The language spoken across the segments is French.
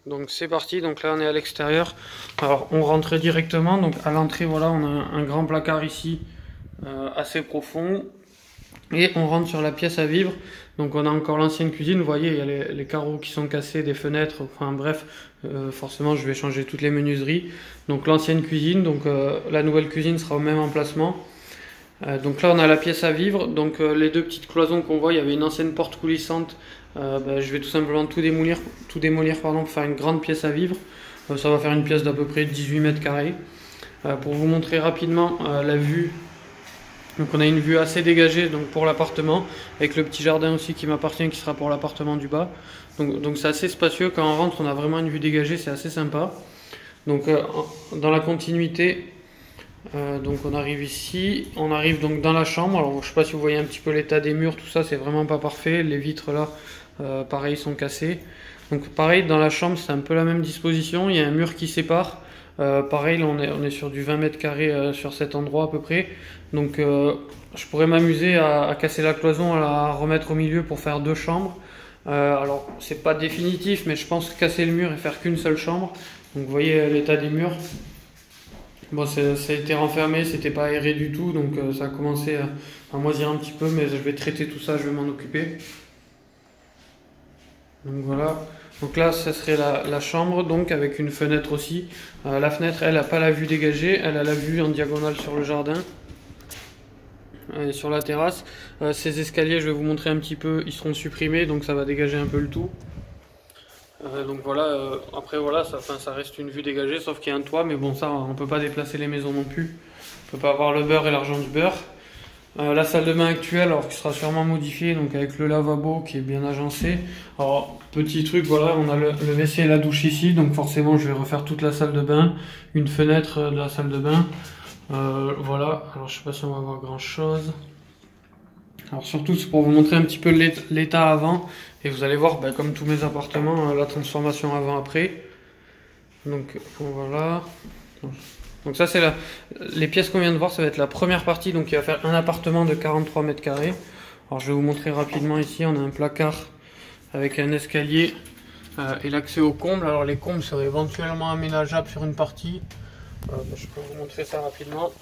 Donc c'est parti, donc là on est à l'extérieur. Alors on rentrait directement, donc à l'entrée voilà on a un grand placard ici assez profond. Et on rentre sur la pièce à vivre. Donc on a encore l'ancienne cuisine, vous voyez il y a les carreaux qui sont cassés, des fenêtres, enfin bref, forcément je vais changer toutes les menuiseries. Donc l'ancienne cuisine, donc la nouvelle cuisine sera au même emplacement. Donc là on a la pièce à vivre, donc les deux petites cloisons qu'on voit, il y avait une ancienne porte coulissante. Je vais tout simplement tout démolir pardon, pour faire une grande pièce à vivre. Ça va faire une pièce d'à peu près 18 mètres carrés. Pour vous montrer rapidement la vue, donc on a une vue assez dégagée donc pour l'appartement, avec le petit jardin aussi qui m'appartient qui sera pour l'appartement du bas. Donc c'est assez spacieux, quand on rentre on a vraiment une vue dégagée, c'est assez sympa. Donc dans la continuité, donc on arrive ici, on arrive donc dans la chambre. Alors je sais pas si vous voyez un petit peu l'état des murs, tout ça c'est vraiment pas parfait. Les vitres là, pareil sont cassées. Donc pareil dans la chambre c'est un peu la même disposition. Il y a un mur qui sépare. Pareil là on est sur du 20 mètres carrés sur cet endroit à peu près. Donc je pourrais m'amuser à casser la cloison, à la remettre au milieu pour faire deux chambres. Alors c'est pas définitif, mais je pense casser le mur et faire qu'une seule chambre. Donc vous voyez l'état des murs. Bon, ça a été renfermé, c'était pas aéré du tout, donc ça a commencé à moisir un petit peu, mais je vais traiter tout ça, je vais m'en occuper. Donc voilà. Donc là, ça serait la chambre, donc avec une fenêtre aussi. La fenêtre, elle n'a pas la vue dégagée, elle a la vue en diagonale sur le jardin et sur la terrasse. Ces escaliers, je vais vous montrer un petit peu, ils seront supprimés, donc ça va dégager un peu le tout. Donc voilà, après voilà, ça reste une vue dégagée, sauf qu'il y a un toit, mais bon ça, on peut pas déplacer les maisons non plus. On peut pas avoir le beurre et l'argent du beurre. La salle de bain actuelle, alors qui sera sûrement modifiée, donc avec le lavabo qui est bien agencé. Alors petit truc, voilà, on a le WC et la douche ici, donc forcément je vais refaire toute la salle de bain, une fenêtre de la salle de bain. Voilà, alors je sais pas si on va voir grand chose. Alors surtout c'est pour vous montrer un petit peu l'état avant, et vous allez voir comme tous mes appartements la transformation avant après. Donc voilà. Donc ça c'est les pièces qu'on vient de voir, ça va être la première partie, donc il va faire un appartement de 43 mètres carrés. Alors je vais vous montrer rapidement ici, on a un placard avec un escalier et l'accès aux combles. Alors les combles seraient éventuellement aménageables sur une partie. Je peux vous montrer ça rapidement.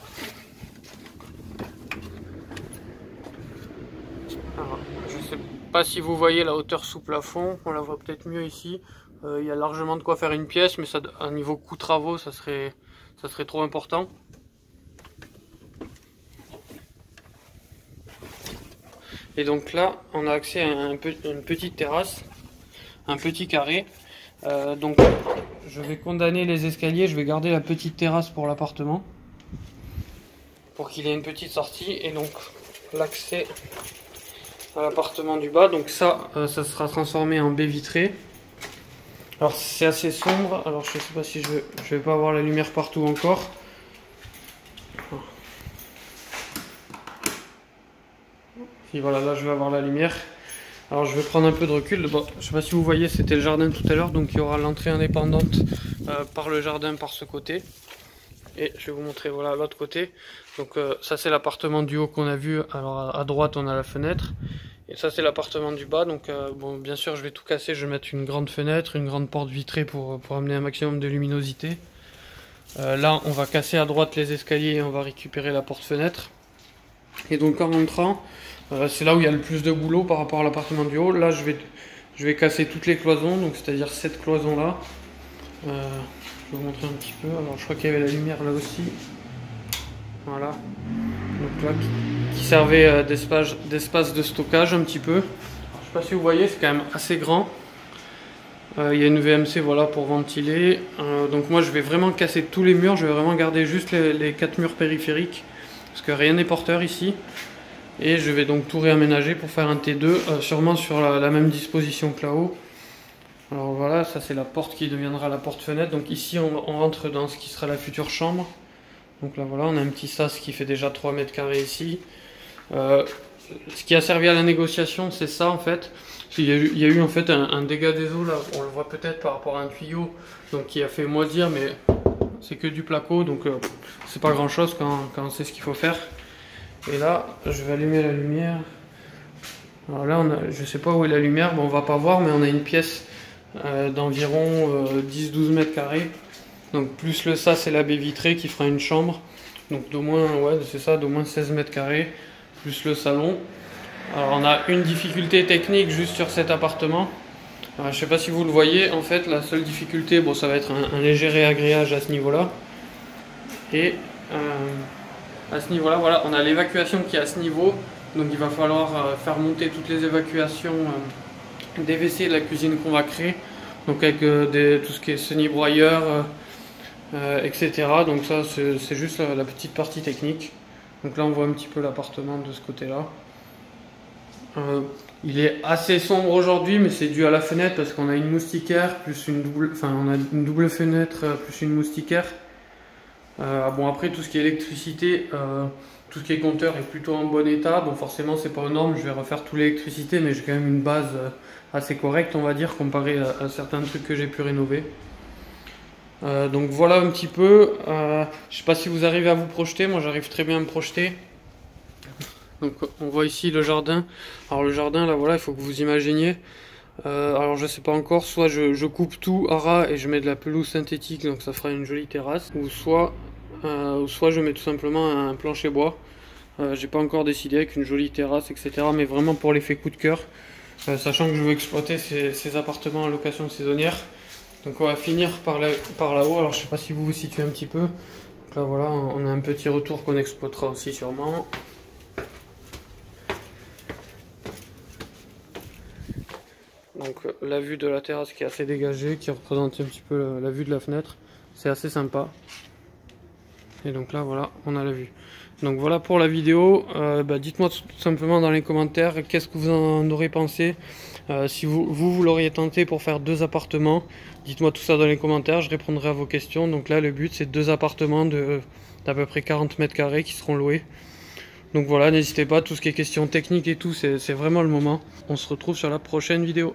Alors, je ne sais pas si vous voyez la hauteur sous plafond, on la voit peut-être mieux ici. Il y a largement de quoi faire une pièce, mais ça, à niveau coût travaux, ça serait trop important. Et donc là, on a accès à une petite terrasse, un petit carré. Donc je vais condamner les escaliers, je vais garder la petite terrasse pour l'appartement, pour qu'il ait une petite sortie, et donc l'accès à l'appartement du bas. Donc ça sera transformé en baie vitrée. Alors c'est assez sombre, alors je sais pas si je vais pas avoir la lumière partout encore. Et voilà, là je vais avoir la lumière. Alors je vais prendre un peu de recul. Bon, je sais pas si vous voyez, c'était le jardin tout à l'heure, donc il y aura l'entrée indépendante par le jardin par ce côté. Et je vais vous montrer voilà l'autre côté. Donc ça c'est l'appartement du haut qu'on a vu. Alors à droite on a la fenêtre. Et ça c'est l'appartement du bas. Donc bon, bien sûr je vais tout casser. Je vais mettre une grande fenêtre, une grande porte vitrée pour amener un maximum de luminosité. Là on va casser à droite les escaliers et on va récupérer la porte-fenêtre. Et donc en entrant, c'est là où il y a le plus de boulot par rapport à l'appartement du haut. Là je vais casser toutes les cloisons, donc c'est-à-dire cette cloison là. Je vais vous montrer un petit peu. Alors je crois qu'il y avait la lumière là aussi. Voilà. Donc là qui servait d'espace de stockage un petit peu. Alors, je sais pas si vous voyez, c'est quand même assez grand. Il y a une VMC voilà pour ventiler. Donc moi je vais vraiment casser tous les murs. Je vais vraiment garder juste les 4 murs périphériques, parce que rien n'est porteur ici. Et je vais donc tout réaménager pour faire un T2, sûrement sur la même disposition que là-haut. Alors voilà, ça c'est la porte qui deviendra la porte-fenêtre. Donc ici on rentre dans ce qui sera la future chambre. Donc là voilà, on a un petit sas qui fait déjà 3 mètres carrés ici. Ce qui a servi à la négociation, c'est ça en fait. Il y a eu en fait un dégât des eaux là, on le voit peut-être par rapport à un tuyau, donc qui a fait moisir, mais c'est que du placo, donc c'est pas grand chose quand on sait ce qu'il faut faire. Et là, je vais allumer la lumière. Alors là, je sais pas où est la lumière, bon, on va pas voir, mais on a une pièce d'environ 10-12 mètres carrés. Donc plus le sas et la baie vitrée qui fera une chambre. Donc d'au moins, ouais, c'est ça, d'au moins 16 mètres carrés, plus le salon. Alors on a une difficulté technique juste sur cet appartement. Je ne sais pas si vous le voyez, en fait la seule difficulté, bon, ça va être un léger réagréage à ce niveau-là. Et à ce niveau-là, voilà, on a l'évacuation qui est à ce niveau. Donc il va falloir faire monter toutes les évacuations des WC de la cuisine qu'on va créer. Donc avec tout ce qui est semi-broyeur, etc. Donc ça c'est juste la petite partie technique. Donc là on voit un petit peu l'appartement de ce côté-là. Il est assez sombre aujourd'hui, mais c'est dû à la fenêtre parce qu'on a une moustiquaire plus une double, enfin on a une double fenêtre plus une moustiquaire. Bon après tout ce qui est électricité, tout ce qui est compteur est plutôt en bon état. Bon forcément c'est pas aux normes, je vais refaire toute l'électricité, mais j'ai quand même une base assez correcte on va dire comparé à certains trucs que j'ai pu rénover. Donc voilà un petit peu. Je sais pas si vous arrivez à vous projeter, moi j'arrive très bien à me projeter. Donc on voit ici le jardin. Alors le jardin là voilà, il faut que vous imaginiez. Alors je sais pas encore, soit je coupe tout à ras et je mets de la pelouse synthétique, donc ça fera une jolie terrasse, ou soit je mets tout simplement un plancher bois. J'ai pas encore décidé, avec une jolie terrasse, etc. Mais vraiment pour l'effet coup de cœur, sachant que je veux exploiter ces appartements en location saisonnière. Donc on va finir par là-haut. Alors je sais pas si vous vous situez un petit peu. Donc là voilà, on a un petit retour qu'on exploitera aussi sûrement. Donc la vue de la terrasse qui est assez dégagée, qui représente un petit peu la vue de la fenêtre. C'est assez sympa. Et donc là voilà, on a la vue. Donc voilà pour la vidéo. Dites-moi tout simplement dans les commentaires qu'est-ce que vous en aurez pensé. Si vous l'auriez tenté pour faire 2 appartements, dites-moi tout ça dans les commentaires, je répondrai à vos questions. Donc là le but c'est 2 appartements d'à peu près 40 mètres carrés qui seront loués. Donc voilà, n'hésitez pas, tout ce qui est question technique et tout, c'est vraiment le moment. On se retrouve sur la prochaine vidéo.